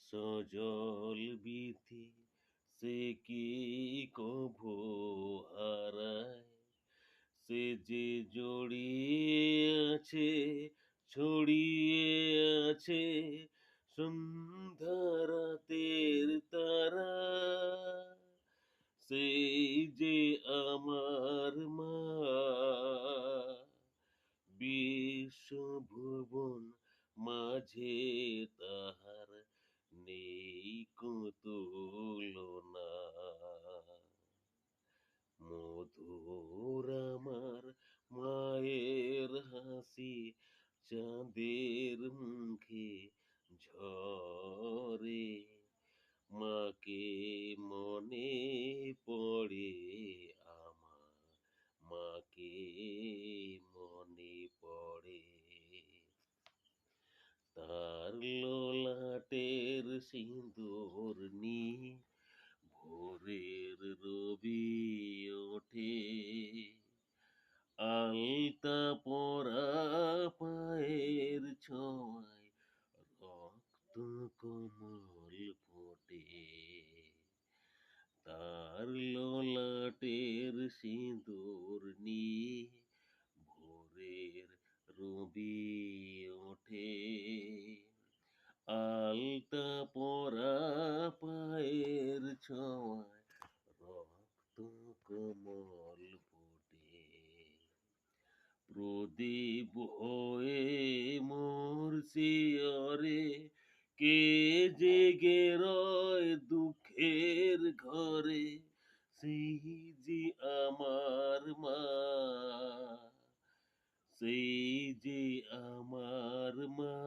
সজল বিধি সে কি কভু হারায়, সে যে জড়িয়ে আছে, ছড়িয়ে আছে সন্ধ্যা রাতের তারা। সেই যে আমার মা, বিশ্বভুবন মাঝে তাহার নেই কো তুলনা। মধুর আমার মায়ের হাসি চাঁদের মুখে ঝরে, মাকে মনে পড়ে আমার, মাকে মনে পড়ে। তার ললাটের সিঁদুর নিয়ে ভোরের রবি ওঠে, আলতা পরা পায়ের ছোঁয়ায় রক্ত কমল ফোটে। তার ললাটের সিঁদুর নিয়ে ভোরের রবি ওঠে, আলতা পরা পায়ের ছোঁয়ায় রক্ত কমল ফোটে। প্রদীপ হয়ে মোর শিয়রে কে জেগে রয় দুঃখের ঘরে, সেই যে আমার মা, সেই যে আমার মা।